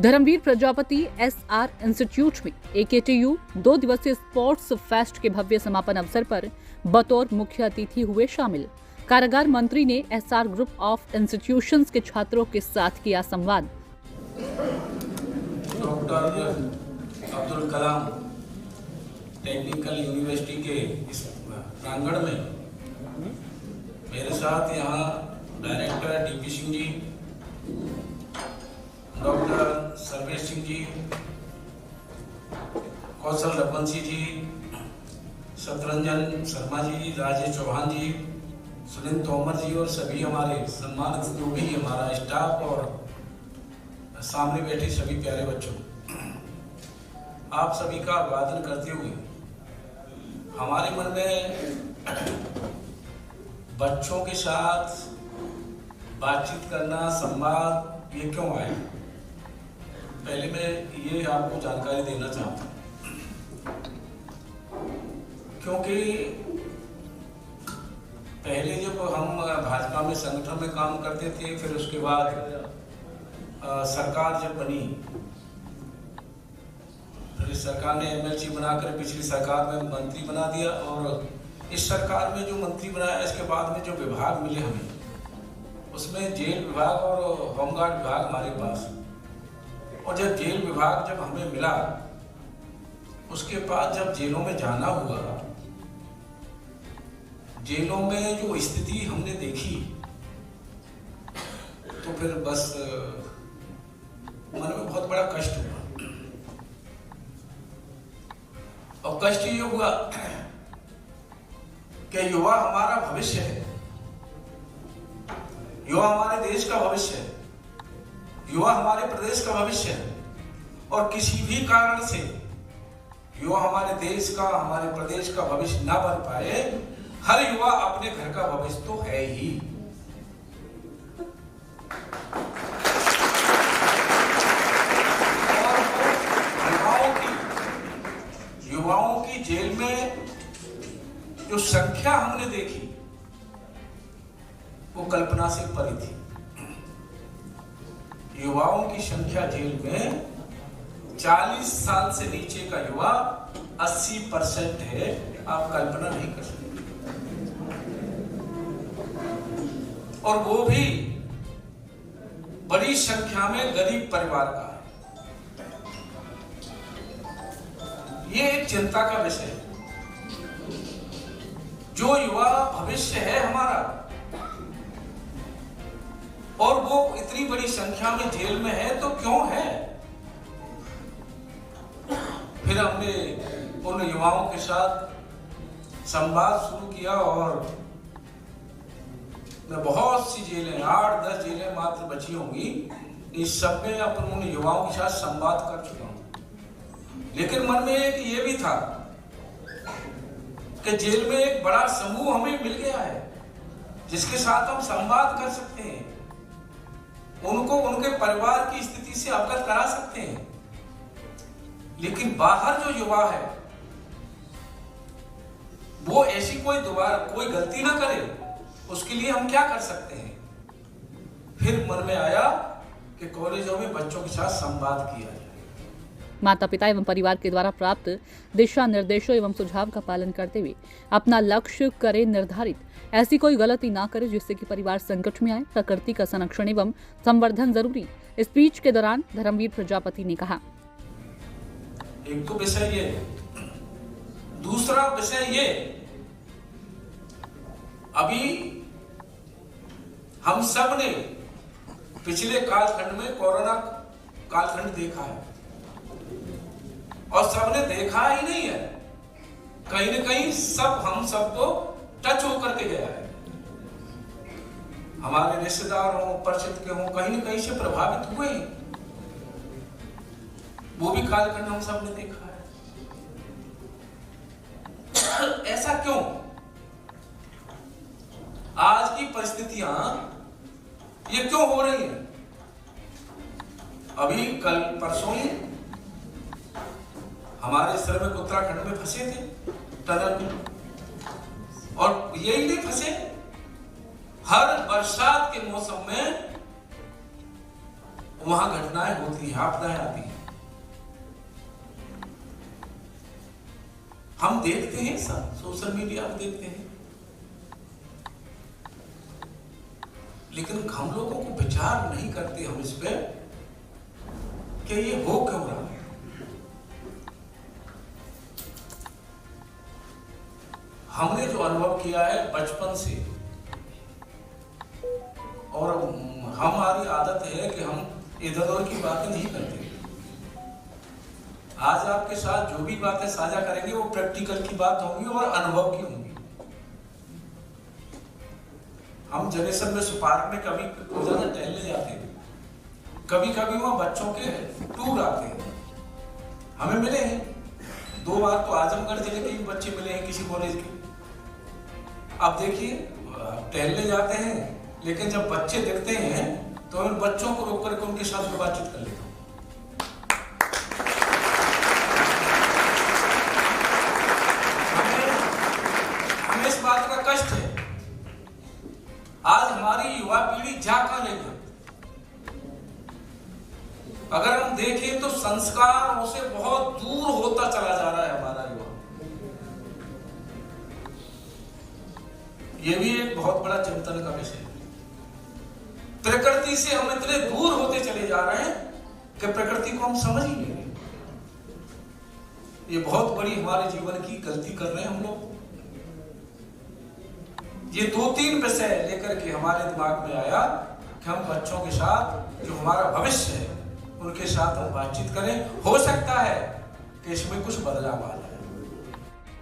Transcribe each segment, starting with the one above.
Dharmveer Prajapati SR institute में AKTU 2 दिवसीय sports fest के भव्य समापन अवसर पर बतौर मुख्य अतिथि हुए शामिल। कारागार मंत्री ने एसआर ग्रुप ऑफ इंस्टीट्यूशंस के छात्रों के साथ किया संवाद। Doctor Abdul Kalam technical university के इस प्रांगण में मेरे साथ यहाँ director DP Singh ji, doctor Sarvesh Singh ji, कौशल रघुवंशी जी, शतरंजन शर्मा जी, राजेश चौहान जी, सुनील तोमर जी और सभी हमारे सम्मानित जो भी हमारा स्टाफ और सामने बैठे सभी प्यारे बच्चों, आप सभी का अभिवादन करते हुए हमारे मन में बच्चों के साथ बातचीत करना, संवाद ये क्यों आया, पहले मैं ये आपको जानकारी देना चाहता हूँ। क्योंकि पहले जब हम भाजपा में संगठन में काम करते थे, फिर उसके बाद सरकार जब बनी, फिर इस सरकार ने एमएलसी बनाकर पिछली सरकार में मंत्री बना दिया और इस सरकार में जो मंत्री बनाया, इसके बाद में जो विभाग मिले हमें, उसमें जेल विभाग और होमगार्ड विभाग हमारे पास। और जब जेल विभाग जब हमें मिला, उसके बाद जब जेलों में जाना हुआ, जेलों में जो स्थिति हमने देखी, तो फिर बस मन में बहुत बड़ा कष्ट हुआ। और कष्ट ये हुआ कि युवा हमारा भविष्य है, युवा हमारे देश का भविष्य है, युवा हमारे प्रदेश का भविष्य है। और किसी भी कारण से युवा हमारे देश का, हमारे प्रदेश का भविष्य ना बन पाए, हर युवा अपने घर का भविष्य तो है ही। और युवाओं की जेल में जो संख्या हमने देखी, वो कल्पना से परे थी। युवाओं की संख्या जेल में 40 साल से नीचे का युवा 80% है, आप कल्पना नहीं कर सकते। और वो भी बड़ी संख्या में गरीब परिवार का है। ये एक चिंता का विषय है। जो युवा भविष्य है हमारा, और वो इतनी बड़ी संख्या में जेल में है, तो क्यों है? फिर हमने उन युवाओं के साथ संवाद शुरू किया और मैं बहुत सी जेलें, 8-10 जेलें मात्र बची होंगी, इस सब में अपन उन युवाओं के साथ संवाद कर चुका हूं। लेकिन मन में एक ये भी था कि जेल में एक बड़ा समूह हमें मिल गया है, जिसके साथ हम संवाद कर सकते हैं, उनको उनके परिवार की स्थिति से अवगत करा सकते हैं। लेकिन बाहर जो युवा है, वो ऐसी कोई गलती ना करे, उसके लिए हम क्या कर सकते हैं? फिर मन में आया कि कॉलेजों में बच्चों के साथ संवाद किया जाए। माता पिता एवं परिवार के द्वारा प्राप्त दिशा निर्देशों एवं सुझाव का पालन करते हुए अपना लक्ष्य करे निर्धारित, ऐसी कोई गलती ना करे जिससे कि परिवार संकट में आए। प्रकृति का संरक्षण एवं संवर्धन जरूरी। स्पीच के दौरान धर्मवीर प्रजापति ने कहा, एक तो विषय ये, दूसरा विषय ये, अभी हम सब ने पिछले कालखंड में कोरोना कालखंड देखा है, और सबने देखा ही नहीं है, कहीं न कहीं सब हम सबको टच होकर के गया है। हमारे रिश्तेदार हो, परिचित के हो, कहीं न कहीं से प्रभावित हुए, वो भी कालखंड हम सबने देखा है। ऐसा क्यों? आज की परिस्थितियां ये क्यों हो रही हैं? अभी कल परसों ही हमारे श्रमिक उत्तराखंड में फंसे थे टनल में, और यही नहीं फंसे, हर बरसात के मौसम में वहां घटनाएं होती हैं, आपदाएं आती हैं। हम देखते हैं सब, सोशल मीडिया पर देखते हैं, लेकिन हम लोगों को विचार नहीं करते हम इस पे कि ये हो क्यों रहा है। हमने जो अनुभव किया है बचपन से, और हमारी आदत है कि हम इधर उधर की बातें नहीं करते। आज आपके साथ जो भी बातें साझा करेंगे वो प्रैक्टिकल की बात होंगी और अनुभव की होंगी। हम जनेश्वर में पार्क में कभी रोजाना टहलने जाते हैं, कभी कभी वहां बच्चों के टूर आते हैं, हमें मिले हैं 2 बार तो आजमगढ़ जिले के बच्चे मिले हैं किसी कॉलेज के। अब देखिए टहलने जाते हैं, लेकिन जब बच्चे दिखते हैं तो उन बच्चों को रोक करके उनके साथ बातचीत कर लेता हूं। हमें इस बात का कष्ट है, आज हमारी युवा पीढ़ी जा कहां रही है। अगर हम देखें तो संस्कारों से बहुत दूर होता चला जा रहा है हमारा युवा। यह भी एक बहुत बड़ा चिंतन का विषय है। प्रकृति से हम इतने दूर होते चले जा रहे हैं कि प्रकृति को हम समझ ही नहीं रहे। ये बहुत बड़ी हमारे जीवन की गलती कर रहे हैं हम लोग। ये 2-3 विषय लेकर के हमारे दिमाग में आया कि हम बच्चों के साथ, जो हमारा भविष्य है, उनके साथ हम बातचीत करें। हो सकता है कि इसमें कुछ बदलाव आ जाए।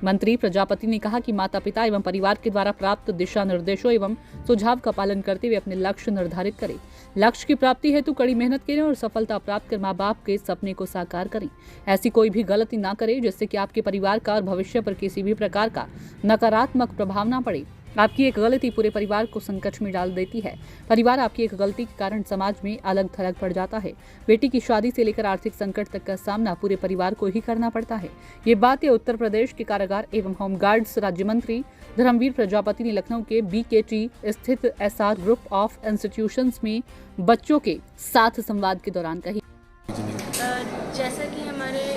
मंत्री प्रजापति ने कहा कि माता पिता एवं परिवार के द्वारा प्राप्त दिशा निर्देशों एवं सुझाव का पालन करते हुए अपने लक्ष्य निर्धारित करें। लक्ष्य की प्राप्ति हेतु कड़ी मेहनत करें और सफलता प्राप्त कर माँ बाप के सपने को साकार करें। ऐसी कोई भी गलती ना करें जिससे कि आपके परिवार का और भविष्य पर किसी भी प्रकार का नकारात्मक प्रभाव ना पड़े। आपकी एक गलती पूरे परिवार को संकट में डाल देती है। परिवार आपकी एक गलती के कारण समाज में अलग थलग पड़ जाता है। बेटी की शादी से लेकर आर्थिक संकट तक का सामना पूरे परिवार को ही करना पड़ता है। ये बातें उत्तर प्रदेश के कारागार एवं होमगार्ड्स राज्य मंत्री धर्मवीर प्रजापति ने लखनऊ के BKT स्थित SR ग्रुप ऑफ इंस्टीट्यूशंस में बच्चों के साथ संवाद के दौरान कही। जैसा कि हमारे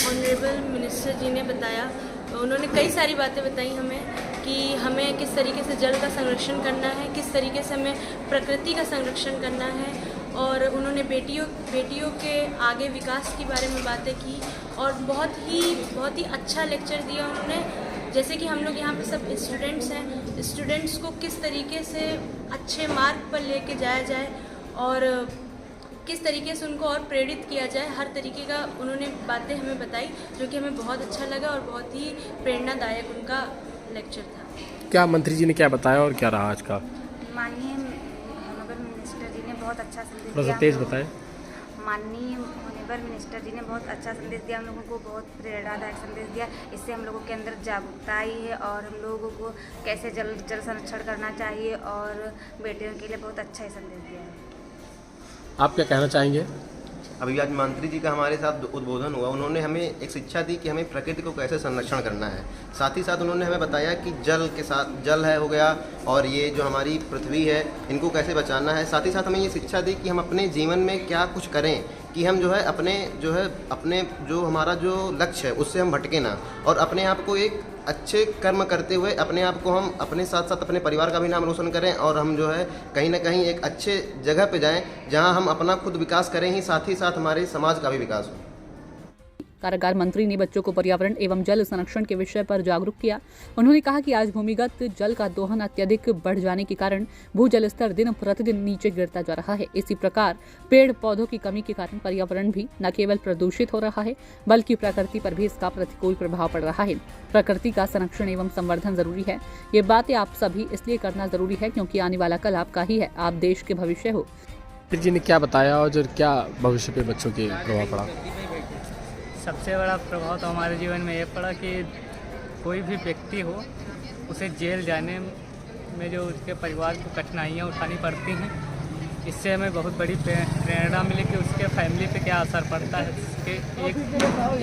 ऑनरेबल मिनिस्टर जी ने बताया, उन्होंने कई सारी बातें बताई हमें कि हमें किस तरीके से जल का संरक्षण करना है, किस तरीके से हमें प्रकृति का संरक्षण करना है, और उन्होंने बेटियों के आगे विकास के बारे में बातें की और बहुत ही अच्छा लेक्चर दिया उन्होंने। जैसे कि हम लोग यहाँ पे सब स्टूडेंट्स हैं, स्टूडेंट्स को किस तरीके से अच्छे मार्ग पर लेके जाया जाए और किस तरीके से उनको और प्रेरित किया जाए, हर तरीके का उन्होंने बातें हमें बताई, जो कि हमें बहुत अच्छा लगा और बहुत ही प्रेरणादायक उनका लेक्चर था। क्या मंत्री जी ने क्या बताया और क्या रहा आज का? माननीय ऑनरेबल मिनिस्टर जी ने बहुत अच्छा संदेश दिया। थोड़ा सा तेज बताएं। माननीय ऑनरेबल मिनिस्टर जी ने बहुत अच्छा संदेश दिया, हम लोगों को बहुत प्रेरणादायक संदेश दिया। इससे हम लोगों के अंदर जागरूकता आई है और हम लोगों को कैसे जल संरक्षण करना चाहिए और बेटियों के लिए बहुत अच्छा ही संदेश दिया है। आप क्या कहना चाहेंगे? अभी आज मंत्री जी का हमारे साथ उद्बोधन हुआ, उन्होंने हमें एक शिक्षा दी कि हमें प्रकृति को कैसे संरक्षण करना है। साथ ही साथ उन्होंने हमें बताया कि जल के साथ जल है हो गया और ये जो हमारी पृथ्वी है इनको कैसे बचाना है। साथ ही साथ हमें ये शिक्षा दी कि हम अपने जीवन में क्या कुछ करें कि हम जो है अपने जो हमारा जो लक्ष्य है उससे हम भटके ना, और अपने आप को एक अच्छे कर्म करते हुए अपने आप को हम अपने साथ साथ अपने परिवार का भी नाम रोशन करें और हम जो है कहीं ना कहीं एक अच्छे जगह पे जाएं जहां हम अपना खुद विकास करें ही साथ हमारे समाज का भी विकास हो। कारागार मंत्री ने बच्चों को पर्यावरण एवं जल संरक्षण के विषय पर जागरूक किया। उन्होंने कहा कि आज भूमिगत जल का दोहन अत्यधिक बढ़ जाने के कारण भूजल स्तर दिन प्रतिदिन नीचे गिरता जा रहा है। इसी प्रकार पेड़ पौधों की कमी के कारण पर्यावरण भी न केवल प्रदूषित हो रहा है बल्कि प्रकृति पर भी इसका प्रतिकूल प्रभाव पड़ रहा है। प्रकृति का संरक्षण एवं संवर्धन जरूरी है। ये बातें आप सभी इसलिए करना जरूरी है क्योंकि आने वाला कल आपका ही है, आप देश के भविष्य हो। जी ने क्या बताया और क्या भविष्य पे बच्चों के प्रभाव पड़ा? सबसे बड़ा प्रभाव तो हमारे जीवन में ये पड़ा कि कोई भी व्यक्ति हो उसे जेल जाने में जो उसके परिवार को कठिनाइयाँ उठानी पड़ती हैं, इससे हमें बहुत बड़ी प्रेरणा मिली कि उसके फैमिली पे क्या असर पड़ता है, उसके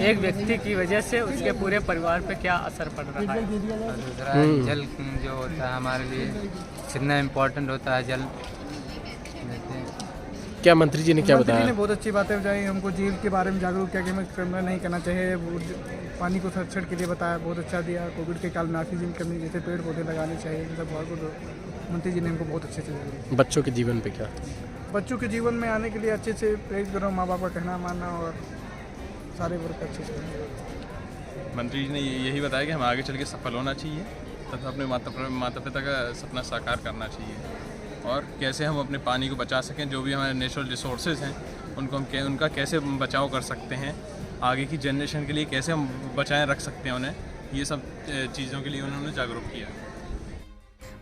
एक व्यक्ति की वजह से उसके पूरे परिवार पे क्या असर पड़ रहा है। और दूसरा जल जो होता है हमारे लिए कितना इम्पोर्टेंट होता है जल। क्या मंत्री जी ने क्या मंत्री जी ने बताया? बहुत अच्छी बातें बताई, हमको जेल के बारे में जागरूक किया कि हमें करना नहीं करना चाहिए, वो पानी को संरक्षण के लिए बताया, बहुत अच्छा दिया। कोविड के काल में ऑक्सीजन कमी, जैसे पेड़ पौधे लगाने चाहिए, इन सब बहुत मंत्री जी ने हमको बहुत अच्छे से जागरूक। बच्चों के जीवन पे क्या? बच्चों के जीवन में आने के लिए अच्छे से प्रेरित करो, माँ बाप का कहना मानना और सारे वर्ग अच्छे से। मंत्री जी ने यही बताया कि हमें आगे चल के सफल होना चाहिए तथा अपने माता पिता का सपना साकार करना चाहिए और कैसे हम अपने पानी को बचा सकें, जो भी हमारे नेचुरल रिसोर्सेज हैं उनको हम उनका कैसे बचाव कर सकते हैं, आगे की जनरेशन के लिए कैसे हम बचाएं रख सकते हैं उन्हें, ये सब चीज़ों के लिए उन्होंने जागरूक किया।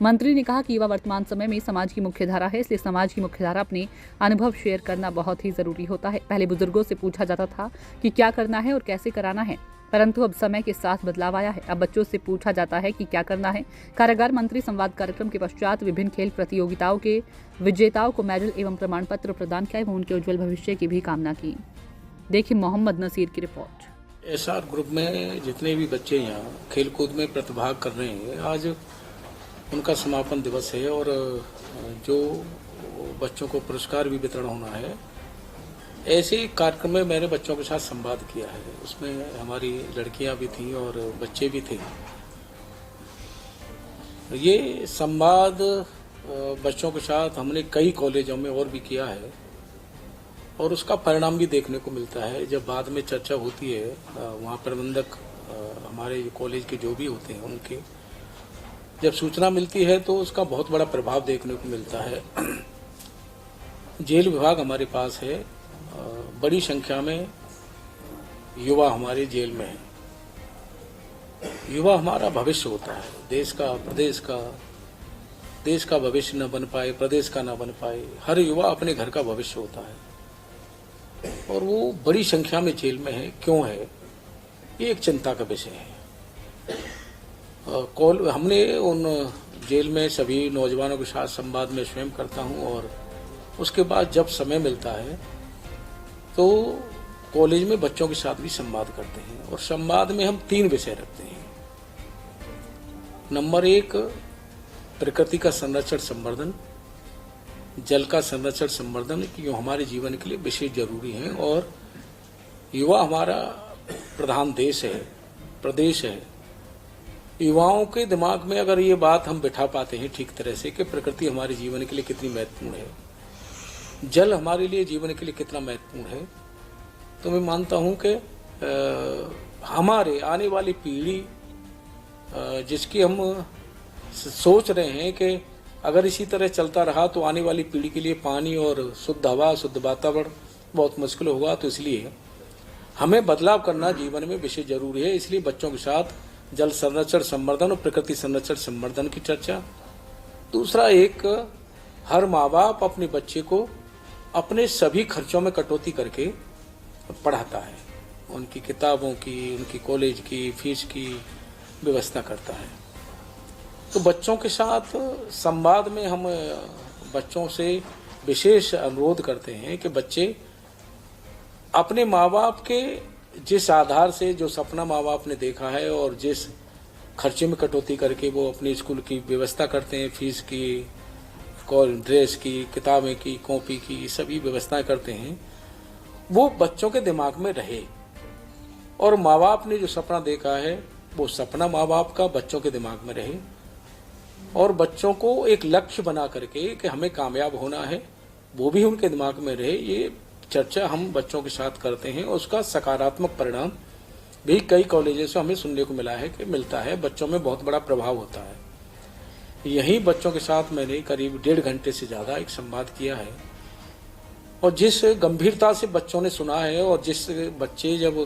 मंत्री ने कहा कि युवा वर्तमान समय में समाज की मुख्यधारा है, इसलिए समाज की मुख्यधारा अपने अनुभव शेयर करना बहुत ही जरूरी होता है। पहले बुजुर्गों से पूछा जाता था कि क्या करना है और कैसे कराना है, परंतु अब समय के साथ बदलाव आया है। अब बच्चों से पूछा जाता है कि क्या करना है। कारागार मंत्री संवाद कार्यक्रम के पश्चात विभिन्न खेल प्रतियोगिताओं के विजेताओं को मेडल एवं प्रमाण पत्र प्रदान किया एवं उनके उज्जवल भविष्य की भी कामना की। देखिए मोहम्मद नसीर की रिपोर्ट। एसआर ग्रुप में जितने भी बच्चे यहाँ खेलकूद में प्रतिभाग कर रहे हैं, आज उनका समापन दिवस है और जो बच्चों को पुरस्कार भी वितरण होना है, ऐसे कार्यक्रम में मैंने बच्चों के साथ संवाद किया है। उसमें हमारी लड़कियां भी थीं और बच्चे भी थे। ये संवाद बच्चों के साथ हमने कई कॉलेजों में और भी किया है और उसका परिणाम भी देखने को मिलता है। जब बाद में चर्चा होती है, वहाँ प्रबंधक हमारे कॉलेज के जो भी होते हैं उनके जब सूचना मिलती है तो उसका बहुत बड़ा प्रभाव देखने को मिलता है। जेल विभाग हमारे पास है, बड़ी संख्या में युवा हमारे जेल में हैं। युवा हमारा भविष्य होता है, देश का, प्रदेश का। देश का भविष्य न बन पाए, प्रदेश का न बन पाए, हर युवा अपने घर का भविष्य होता है और वो बड़ी संख्या में जेल में है। क्यों है, ये एक चिंता का विषय है। हमने उन जेल में सभी नौजवानों के साथ संवाद में स्वयं करता हूं और उसके बाद जब समय मिलता है तो कॉलेज में बच्चों के साथ भी संवाद करते हैं और संवाद में हम 3 विषय रखते हैं। नंबर 1, प्रकृति का संरक्षण संवर्धन, जल का संरक्षण संवर्धन, कि हमारे जीवन के लिए विशेष जरूरी है और युवा हमारा प्रधान देश है, प्रदेश है। युवाओं के दिमाग में अगर ये बात हम बिठा पाते हैं ठीक तरह से कि प्रकृति हमारे जीवन के लिए कितनी महत्वपूर्ण है, जल हमारे लिए जीवन के लिए कितना महत्वपूर्ण है, तो मैं मानता हूं कि हमारे आने वाली पीढ़ी जिसकी हम सोच रहे हैं कि अगर इसी तरह चलता रहा तो आने वाली पीढ़ी के लिए पानी और शुद्ध हवा, शुद्ध वातावरण बहुत मुश्किल होगा। तो इसलिए हमें बदलाव करना जीवन में विशेष जरूरी है। इसलिए बच्चों के साथ जल संरक्षण संवर्धन और प्रकृति संरक्षण संवर्धन की चर्चा। दूसरा, एक हर माँ बाप अपने बच्चे को अपने सभी खर्चों में कटौती करके पढ़ाता है, उनकी किताबों की, उनकी कॉलेज की फीस की व्यवस्था करता है। तो बच्चों के साथ संवाद में हम बच्चों से विशेष अनुरोध करते हैं कि बच्चे अपने माँ बाप के जिस आधार से, जो सपना माँ बाप ने देखा है और जिस खर्चे में कटौती करके वो अपने स्कूल की व्यवस्था करते हैं, फीस की, ड्रेस की, किताबें की, कॉपी की, सभी व्यवस्थाएं करते हैं, वो बच्चों के दिमाग में रहे और माँ बाप ने जो सपना देखा है वो सपना माँ बाप का बच्चों के दिमाग में रहे और बच्चों को एक लक्ष्य बना करके कि हमें कामयाब होना है वो भी उनके दिमाग में रहे। ये चर्चा हम बच्चों के साथ करते हैं और उसका सकारात्मक परिणाम भी कई कॉलेजों से हमें सुनने को मिला है कि मिलता है, बच्चों में बहुत बड़ा प्रभाव होता है। यही बच्चों के साथ मैंने करीब 1.5 घंटे से ज्यादा एक संवाद किया है और जिस गंभीरता से बच्चों ने सुना है और जिस बच्चे जब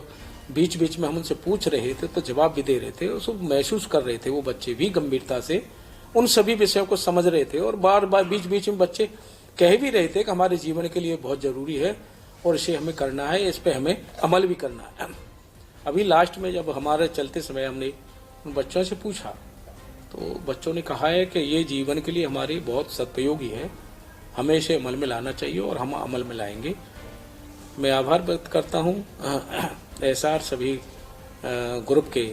बीच बीच में हम उनसे पूछ रहे थे तो जवाब भी दे रहे थे, उसको महसूस कर रहे थे, वो बच्चे भी गंभीरता से उन सभी विषयों को समझ रहे थे और बार बार बीच बीच में बच्चे कह भी रहे थे कि हमारे जीवन के लिए बहुत जरूरी है और इसे हमें करना है, इस पे हमें अमल भी करना है। अभी लास्ट में जब हमारे चलते समय हमने उन बच्चों से पूछा तो बच्चों ने कहा है कि ये जीवन के लिए हमारे बहुत सदुपयोगी है, हमें इसे अमल में लाना चाहिए और हम अमल में लाएंगे। मैं आभार व्यक्त करता हूँ एसआर सभी ग्रुप के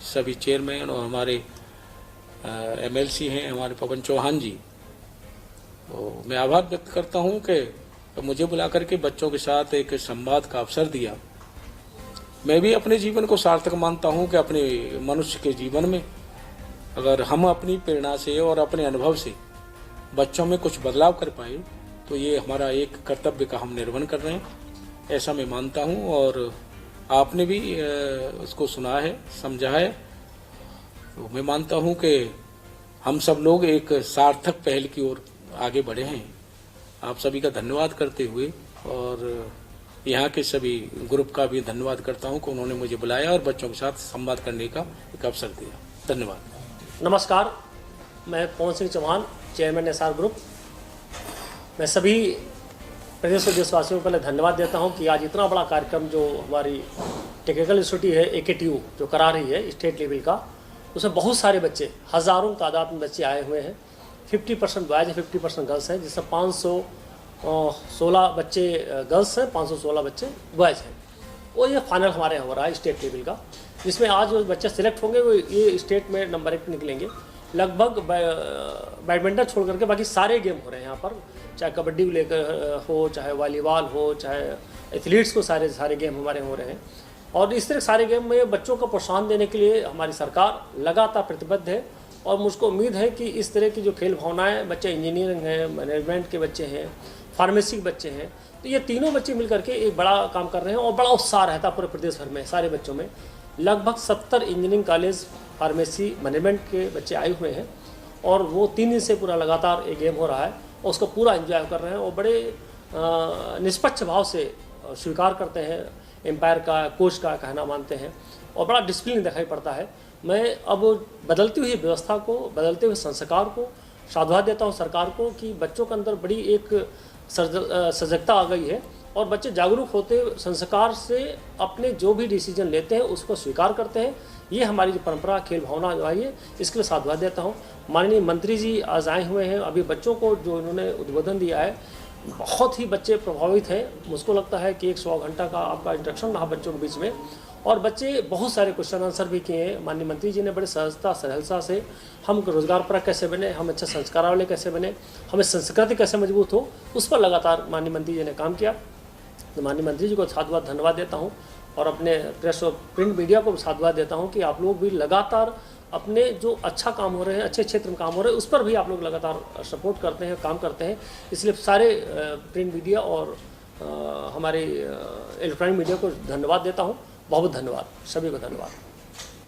सभी चेयरमैन और हमारे एमएलसी हैं हमारे पवन चौहान जी, तो मैं आभार व्यक्त करता हूँ कि तो मुझे बुला करके बच्चों के साथ एक संवाद का अवसर दिया। मैं भी अपने जीवन को सार्थक मानता हूं कि अपने मनुष्य के जीवन में अगर हम अपनी प्रेरणा से और अपने अनुभव से बच्चों में कुछ बदलाव कर पाए तो ये हमारा एक कर्तव्य का हम निर्वहन कर रहे हैं, ऐसा मैं मानता हूं। और आपने भी उसको सुना है, समझा है, तो मैं मानता हूं कि हम सब लोग एक सार्थक पहल की ओर आगे बढ़े हैं। आप सभी का धन्यवाद करते हुए और यहाँ के सभी ग्रुप का भी धन्यवाद करता हूँ कि उन्होंने मुझे बुलाया और बच्चों के साथ संवाद करने का एक अवसर दिया। धन्यवाद। नमस्कार, मैं Pawan Singh Chauhan, chairman SR group. मैं सभी प्रदेश के देशवासियों को पहले धन्यवाद देता हूँ कि आज इतना बड़ा कार्यक्रम जो हमारी टेक्निकल इंस्टीट्यूट है AKTU जो करा रही है स्टेट लेवल का, उसमें बहुत सारे बच्चे, हज़ारों तादाद में बच्चे आए हुए हैं। 50% बॉयज़ है, 50% गर्ल्स हैं, जिसमें 516 बच्चे गर्ल्स हैं, 516 बच्चे बॉयज़ हैं। और ये फाइनल हमारे यहाँ हो रहा है स्टेट लेवल का, जिसमें आज जो बच्चे सिलेक्ट होंगे वो ये स्टेट में नंबर 1 निकलेंगे। लगभग बैडमिंटन छोड़ करके बाकी सारे गेम हो रहे हैं यहाँ पर, चाहे कबड्डी को लेकर हो, चाहे वॉलीबॉल हो, चाहे एथलीट्स को सारे गेम हमारे हो रहे हैं। और इस तरह सारे गेम में बच्चों को प्रोत्साहन देने के लिए हमारी सरकार लगातार प्रतिबद्ध है। और मुझको उम्मीद है कि इस तरह की जो खेल भावनाएं, बच्चे इंजीनियरिंग हैं, मैनेजमेंट के बच्चे हैं, फार्मेसी के बच्चे हैं, तो ये तीनों बच्चे मिल करके एक बड़ा काम कर रहे हैं और बड़ा उत्साह रहता है पूरे प्रदेश भर में। सारे बच्चों में लगभग 70 इंजीनियरिंग कॉलेज, फार्मेसी, मैनेजमेंट के बच्चे आए हुए हैं और वो 3 दिन से पूरा लगातार एक गेम हो रहा है और उसको पूरा एंजॉय कर रहे हैं और बड़े निष्पक्ष भाव से स्वीकार करते हैं, एम्पायर का, कोच का कहना मानते हैं और बड़ा डिसिप्लिन दिखाई पड़ता है। मैं अब बदलती हुई व्यवस्था को, बदलते हुए संस्कार को साधुवाद देता हूँ सरकार को कि बच्चों के अंदर बड़ी एक सजगता आ गई है और बच्चे जागरूक होते संस्कार से अपने जो भी डिसीजन लेते हैं उसको स्वीकार करते हैं। ये हमारी जो परंपरा, खेल भावना जो आई है, इसके लिए साधुवाद देता हूँ। माननीय मंत्री जी आज आए हुए हैं, अभी बच्चों को जो इन्होंने उद्बोधन दिया है, बहुत ही बच्चे प्रभावित हैं। मुझको लगता है कि 100 घंटा का आपका इंस्ट्रक्शन रहा बच्चों के बीच में और बच्चे बहुत सारे क्वेश्चन आंसर भी किए हैं। माननीय मंत्री जी ने बड़े सहजता, सरलता से हम रोजगार परक कैसे बने, हम अच्छे संस्कार वाले कैसे बने, हमें संस्कृति कैसे मजबूत हो, उस पर लगातार माननीय मंत्री जी ने काम किया। तो माननीय मंत्री जी को साधुवाद धन्यवाद देता हूँ और अपने प्रेस और प्रिंट मीडिया को साधुवाद देता हूँ कि आप लोग भी लगातार अपने जो अच्छा काम हो रहे हैं, अच्छे क्षेत्र में काम हो रहे हैं, उस पर भी आप लोग लगातार सपोर्ट करते हैं, काम करते हैं। इसलिए सारे प्रिंट मीडिया और हमारे इलेक्ट्रॉनिक मीडिया को धन्यवाद देता हूँ। बहुत धन्यवाद, सभी को धन्यवाद।